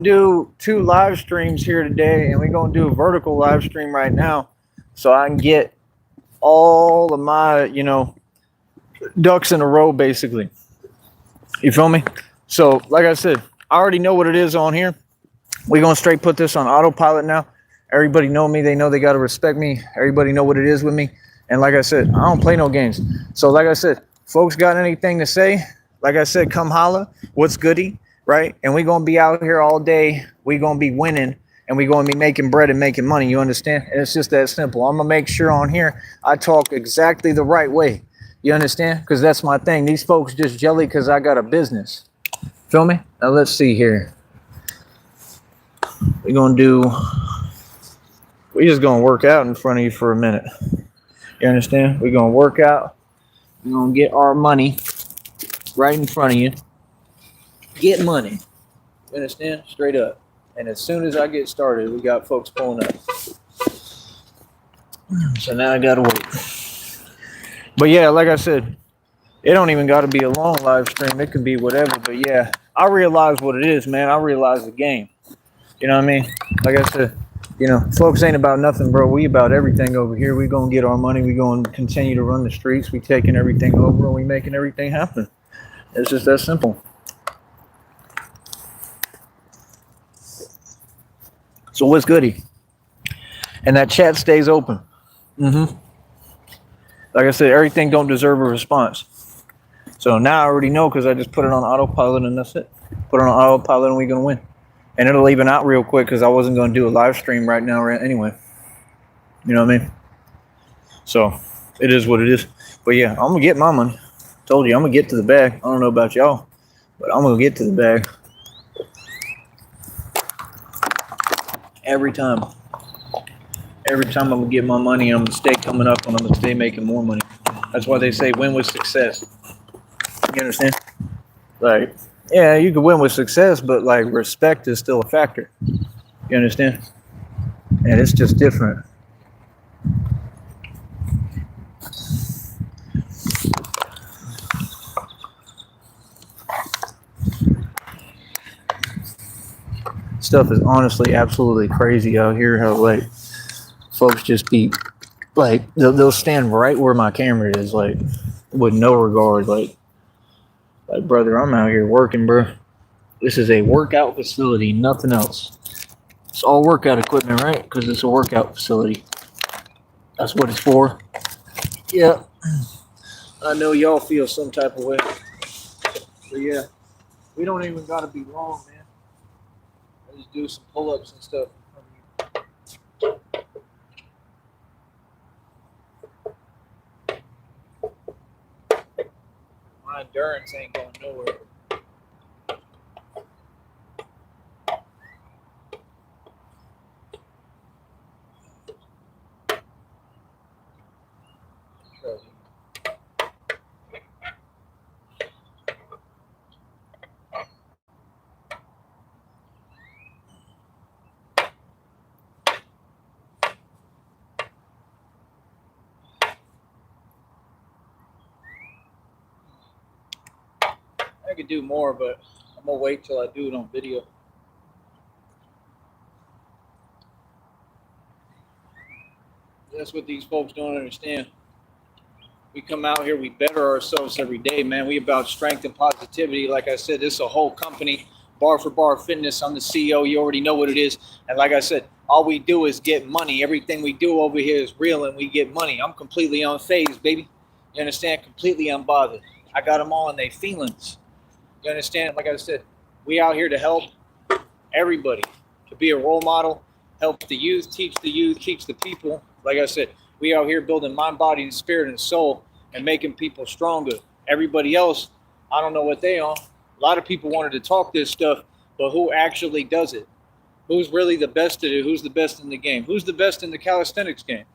Do 2 live streams here today, and we're gonna do a vertical live stream right now, so I can get all of my, ducks in a row, basically. You feel me? So, like I said, I already know what it is on here. We're gonna straight put this on autopilot now. Everybody know me. They know they gotta respect me. Everybody know what it is with me. And like I said, I don't play no games. So, like I said, folks got anything to say? Like I said, come holla. What's goody, right? And we gonna be out here all day. We gonna be winning, and we gonna be making bread and making money. You understand? And it's just that simple. I'm gonna make sure on here I talk exactly the right way. You understand? Because that's my thing. These folks just jelly because I got a business. Feel me? Now let's see here. We're gonna do. We just gonna work out in front of you for a minute. You understand? We're gonna work out. We're gonna get our money right in front of you. Get money. You understand? Straight up. And as soon as I get started, we got folks pulling up. So now I gotta wait. But yeah, like I said, it don't even gotta be a long live stream. It could be whatever. But yeah, I realize what it is, man. I realize the game. You know what I mean? Like I said, folks ain't about nothing, bro. We about everything over here. We gonna get our money. We gonna continue to run the streets. We taking everything over, and we making everything happen. It's just that simple. So what's goody? And that chat stays open. Like I said, everything don't deserve a response. So now I already know because I just put it on autopilot and that's it. Put it on autopilot and we're gonna win. And it'll even out real quick because I wasn't gonna do a live stream right now anyway. You know what I mean? So it is what it is. But yeah, I'm gonna get my money. Told you I'm gonna get to the bag. I don't know about y'all, but I'm gonna get to the bag. Every time. Every time I'm gonna get my money, I'm gonna stay coming up and I'm gonna stay making more money. That's why they say win with success. You understand? Like, yeah, you can win with success, but like respect is still a factor. You understand? And it's just different. Stuff is honestly absolutely crazy out here. How like folks just be like they'll stand right where my camera is, like with no regard. Like brother, I'm out here working, bro. This is a workout facility, nothing else. It's all workout equipment, right? Because it's a workout facility. That's what it's for. Yeah, I know y'all feel some type of way, but yeah, we don't even gotta be long, man. I just do some pull-ups and stuff. My endurance ain't going nowhere. I could do more, but I'm gonna wait till I do it on video. That's what these folks don't understand. We come out here, we better ourselves every day, man. We about strength and positivity. Like I said, this is a whole company, Bar for Bar Fitness. I'm the CEO. You already know what it is. And like I said, all we do is get money. Everything we do over here is real, and we get money. I'm completely unfazed, baby. You understand? Completely unbothered. I got them all in their feelings. You understand? Like I said, we out here to help everybody, to be a role model, help the youth, teach the people. Like I said, we out here building mind, body, and spirit and soul and making people stronger. Everybody else, I don't know what they are. A lot of people wanted to talk this stuff, but who actually does it? Who's really the best at it? Who's the best in the game? Who's the best in the calisthenics game?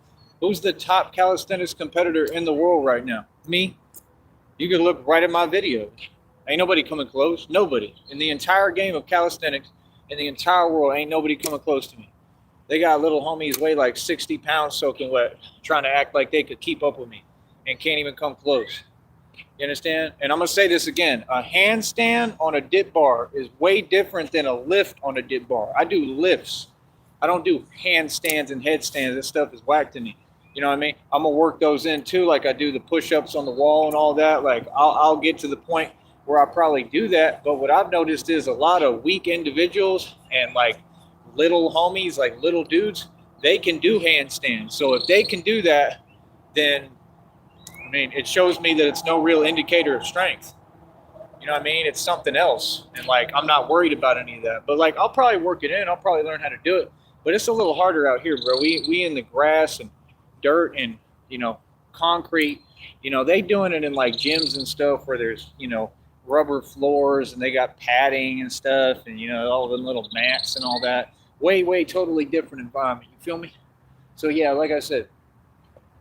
Who's the top calisthenics competitor in the world right now? Me? You can look right at my videos. Ain't nobody coming close. Nobody. In the entire game of calisthenics, in the entire world, ain't nobody coming close to me. They got little homies weigh like 60 pounds soaking wet, trying to act like they could keep up with me and can't even come close. You understand? And I'm gonna say this again: a handstand on a dip bar is way different than a lift on a dip bar. I do lifts. I don't do handstands and headstands. This stuff is whack to me. You know what I mean? I'm gonna work those in too, like I do the push-ups on the wall and all that. Like I'll get to the point where I probably do that. But what I've noticed is a lot of weak individuals and like little homies, like little dudes, they can do handstands. So if they can do that, then I mean, it shows me that it's no real indicator of strength. You know what I mean? It's something else. And like, I'm not worried about any of that. But like, I'll probably work it in. I'll probably learn how to do it. But it's a little harder out here, bro. We in the grass and dirt and, you know, concrete. You know, they doing it in like gyms and stuff where there's, you know, rubber floors and they got padding and stuff and, you know, all the little mats and all that. Way totally different environment. You feel me? So yeah, like I said,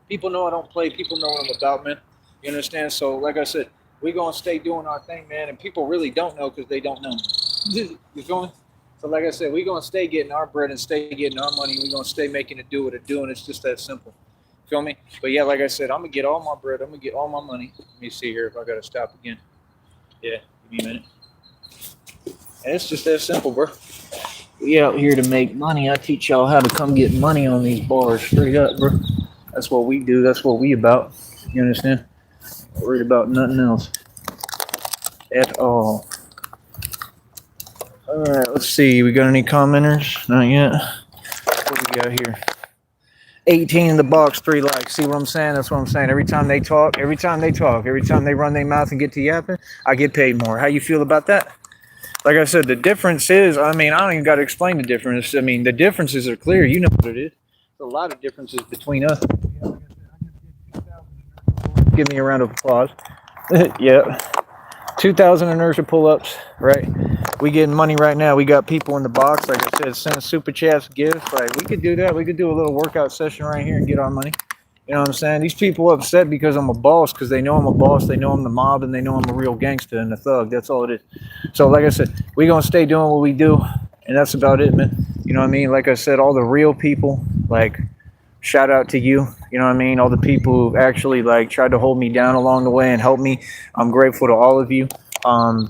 people know I don't play. People know what I'm about, man. You understand? So, like I said, we gonna stay doing our thing, man. And people really don't know because they don't know. You feel me? So, like I said, we gonna stay getting our bread and stay getting our money. We gonna stay making it do what it do, and it's just that simple. Feel me? But yeah, like I said, I'm gonna get all my bread. I'm gonna get all my money. Let me see here if I gotta stop again. Yeah, give me a minute. And it's just that simple, bro. We out here to make money. I teach y'all how to come get money on these bars, straight up, bro. That's what we do. That's what we about. You understand? Not worried about nothing else at all. All right, let's see. We got any commenters? Not yet. What we got here? 18 in the box, 3 likes. See what I'm saying? That's what I'm saying. Every time they talk, every time they run their mouth and get to yapping, I get paid more. How you feel about that? Like I said, the difference is, I mean, I don't even got to explain the difference. I mean, the differences are clear. You know what it is. There's a lot of differences between us. Give me a round of applause. Yeah. 2,000 inertia pull-ups, right? We getting money right now. We got people in the box. Like I said, send super chats, gifts. Like, we could do that. We could do a little workout session right here and get our money. You know what I'm saying? These people are upset because I'm a boss, because they know I'm a boss, they know I'm the mob, and they know I'm a real gangster and a thug. That's all it is. So, like I said, we going to stay doing what we do, and that's about it, man. You know what I mean? Like I said, all the real people, like, shout out to you. You know what I mean? All the people who actually, like, tried to hold me down along the way and help me. I'm grateful to all of you.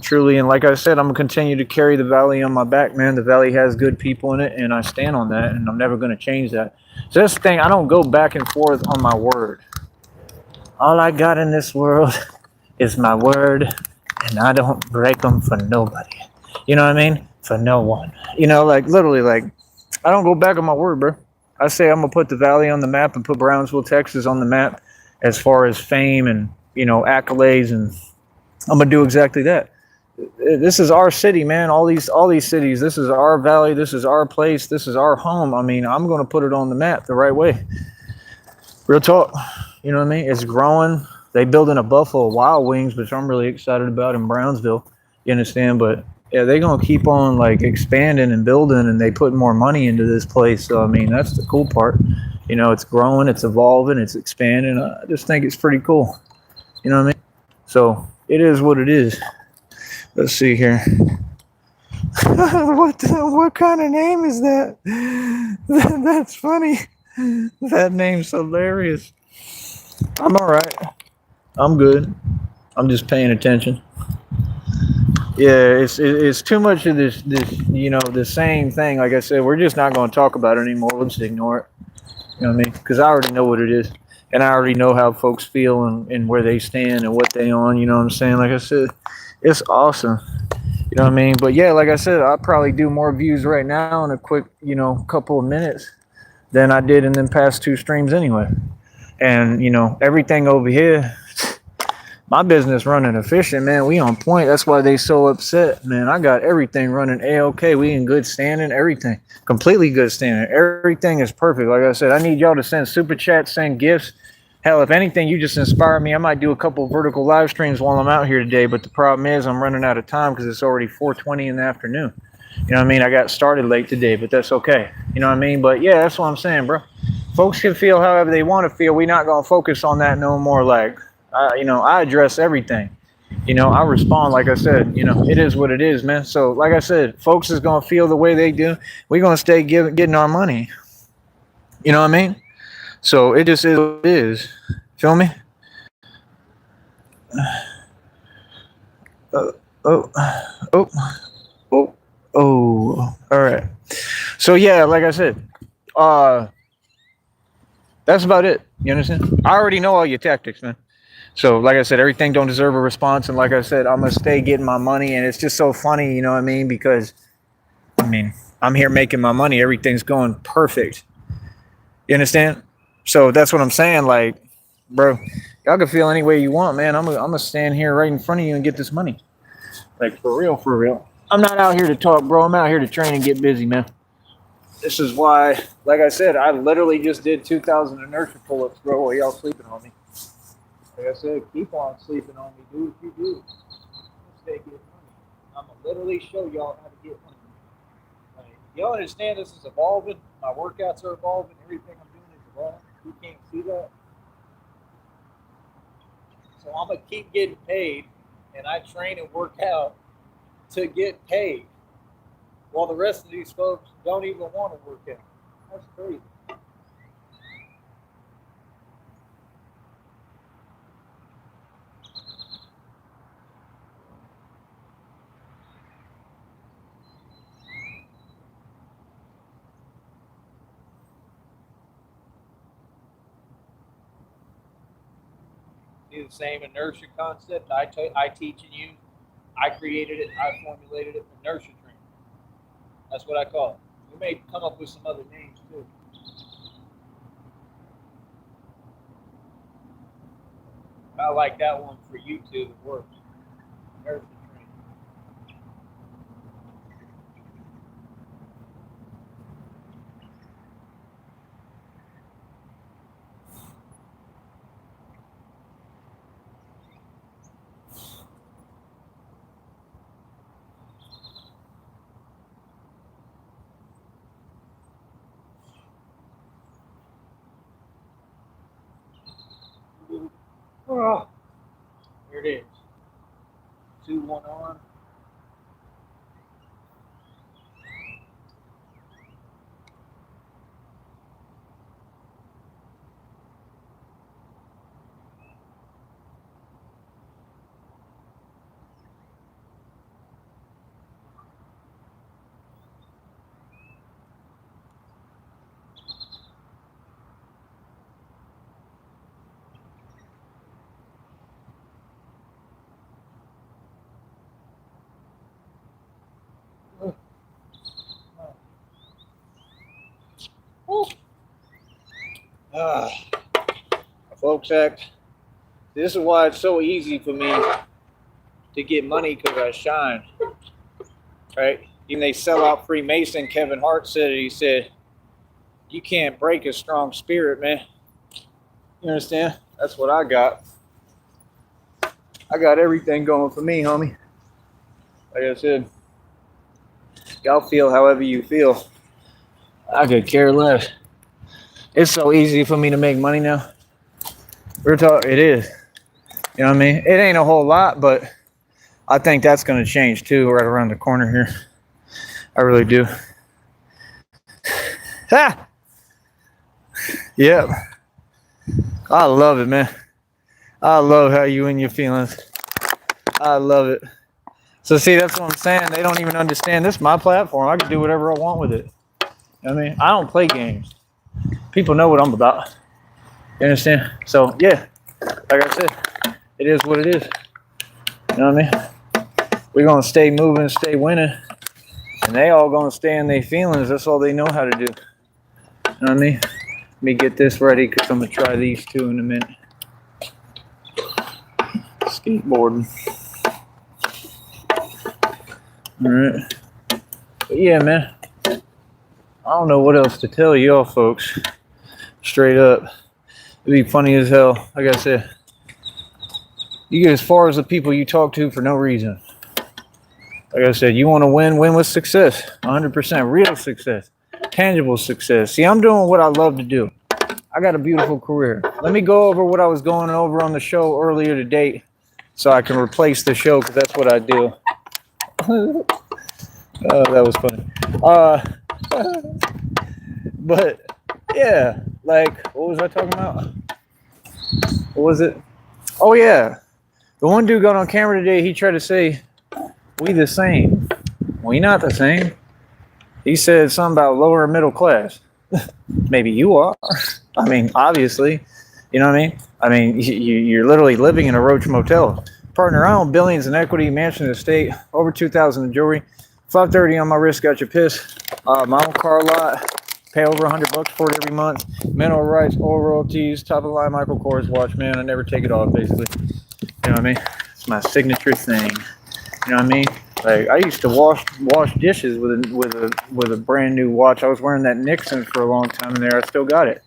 Truly, and like I said, I'm going to continue to carry the Valley on my back, man. The Valley has good people in it, and I stand on that, and I'm never going to change that. So that's the thing, I don't go back and forth on my word. All I got in this world is my word, and I don't break them for nobody. You know what I mean? For no one. You know, like, literally, like, I don't go back on my word, bro. I say I'm going to put the Valley on the map and put Brownsville, Texas on the map as far as fame and, you know, accolades, and I'm going to do exactly that. This is our city, man. All these cities. This is our valley. This is our place. This is our home. I mean, I'm going to put it on the map the right way. Real talk. You know what I mean? It's growing. They building a Buffalo Wild Wings, which I'm really excited about in Brownsville. You understand? But yeah, they're going to keep on like expanding and building, and they put more money into this place. So I mean, that's the cool part. You know, it's growing, it's evolving, it's expanding. I just think it's pretty cool. You know what I mean? So it is what it is. Let's see here. What kind of name is that? That's funny. That name's hilarious. I'm all right. I'm good. I'm just paying attention. Yeah, it's too much of this you know, the same thing. Like I said, we're just not going to talk about it anymore. We'll just ignore it. You know what I mean? Because I already know what it is. And I already know how folks feel and where they stand and what they on. You know what I'm saying? Like I said, it's awesome. You know what I mean? But yeah, like I said, I'll probably do more views right now in a quick, you know, couple of minutes than I did in them past 2 streams anyway. And, you know, everything over here, my business running efficient, man. We on point. That's why they so upset, man. I got everything running A-OK. We in good standing, everything. Completely good standing. Everything is perfect. Like I said, I need y'all to send super chats, send gifts. Hell, if anything, you just inspire me. I might do a couple vertical live streams while I'm out here today, but the problem is I'm running out of time because it's already 4:20 in the afternoon. You know what I mean? I got started late today, but that's okay. You know what I mean? But yeah, that's what I'm saying, bro. Folks can feel however they want to feel. We're not going to focus on that no more. Like, you know, I address everything. You know, I respond, like I said, you know, it is what it is, man. So, like I said, folks is going to feel the way they do. We're going to stay getting our money. You know what I mean? So it just is what it is. Feel me? oh, oh, oh, oh, oh. All right. So yeah, like I said, uh, that's about it. You understand? I already know all your tactics, man. So, like I said, everything don't deserve a response, and like I said, I'm gonna stay getting my money, and it's just so funny, you know what I mean? Because I mean, I'm here making my money. Everything's going perfect. You understand? So that's what I'm saying. Like, bro, y'all can feel any way you want, man. I'm gonna stand here right in front of you and get this money. Like for real, for real. I'm not out here to talk, bro. I'm out here to train and get busy, man. This is why, like I said, I literally just did 2,000 inertia pull-ups, bro, while y'all sleeping on me. Like I said, keep on sleeping on me. Do what you do. Stay get money. I'm gonna literally show y'all how to get money. Like, y'all understand this is evolving. My workouts are evolving. Everything I'm doing is evolving. You can't see that. So I'm gonna keep getting paid, and I train and work out to get paid, while the rest of these folks don't even want to work out. That's crazy. The same inertia concept I teach in you. I created it. I formulated it. Inertia training. That's what I call it. We may come up with some other names too. I like that one for YouTube. It works. Inertia training. Oh, here it is. 2-1 on. Ah, folks, act. This is why it's so easy for me to get money, because I shine. Right? Even they sell out Freemason. Kevin Hart said it. He said, "You can't break a strong spirit, man." You understand? That's what I got. I got everything going for me, homie. Like I said, y'all feel however you feel. I could care less. It's so easy for me to make money now. It is. You know what I mean? It ain't a whole lot, but I think that's going to change too, right around the corner here. I really do. Ha! Yep. I love it, man. I love how you in your feelings. I love it. So see, that's what I'm saying. They don't even understand. This is my platform. I can do whatever I want with it. You know what I mean? I don't play games. People know what I'm about. You understand? So yeah, like I said, it is what it is. You know what I mean? We're gonna stay moving, stay winning, and they all gonna stay in their feelings. That's all they know how to do. You know what I mean? Let me get this ready, because I'm gonna try these two in a minute. Skateboarding. All right. But yeah, man. I don't know what else to tell y'all folks. Straight up. It'd be funny as hell. Like I said, you get as far as the people you talk to for no reason. Like I said, you want to win with success. 100%. Real success. Tangible success. See, I'm doing what I love to do. I got a beautiful career. Let me go over what I was going over on the show earlier today, so I can replace the show, because that's what I do. Oh, that was funny. But yeah, like, what was I talking about? What was it? Oh yeah, the one dude got on camera today. He tried to say We the same. We not the same. He said something about lower middle class. Maybe you are. I mean, obviously. You know what I mean? I mean, you're literally living in a Roach Motel. Partner, I own billions in equity, mansion, estate, over 2,000 in jewelry, 530 on my wrist, got your piss. My own car lot, pay over $100 for it every month. Mineral rights, oil royalties, top of the line Michael Kors watch, man. I never take it off, basically. You know what I mean? It's my signature thing. You know what I mean? Like I used to wash dishes with a brand new watch. I was wearing that Nixon for a long time in there. I still got it.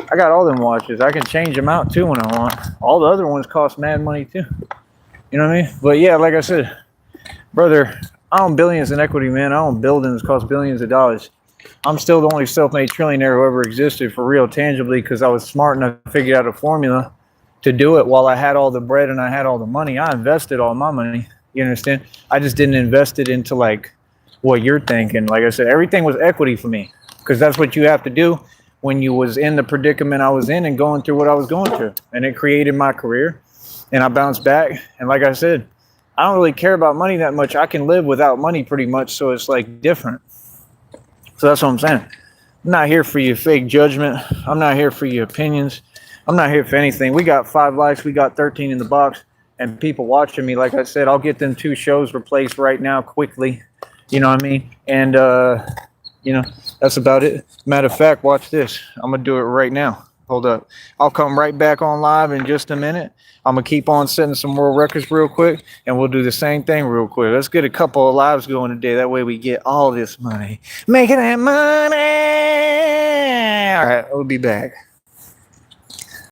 I got all them watches. I can change them out too when I want. All the other ones cost mad money too. You know what I mean? But yeah, like I said, brother, I own billions in equity, man. I own buildings cost billions of dollars. I'm still the only self-made trillionaire who ever existed for real, tangibly, because I was smart enough to figure out a formula to do it while I had all the bread and I had all the money. I invested all my money. You understand? I just didn't invest it into like what you're thinking. Like I said, everything was equity for me because that's what you have to do when you was in the predicament I was in and going through what I was going through. And it created my career and I bounced back. And like I said, I don't really care about money that much. I can live without money pretty much. So it's like different. So that's what I'm saying. I'm not here for your fake judgment. I'm not here for your opinions. I'm not here for anything. We got 5 likes. We got 13 in the box. And people watching me, like I said, I'll get them 2 shows replaced right now quickly. You know what I mean? And, you know, that's about it. Matter of fact, watch this. I'm going to do it right now. Hold up. I'll come right back on live in just a minute. I'm going to keep on setting some world records real quick, and we'll do the same thing real quick. Let's get a couple of lives going today. That way we get all this money. Making that money. All right, we'll be back.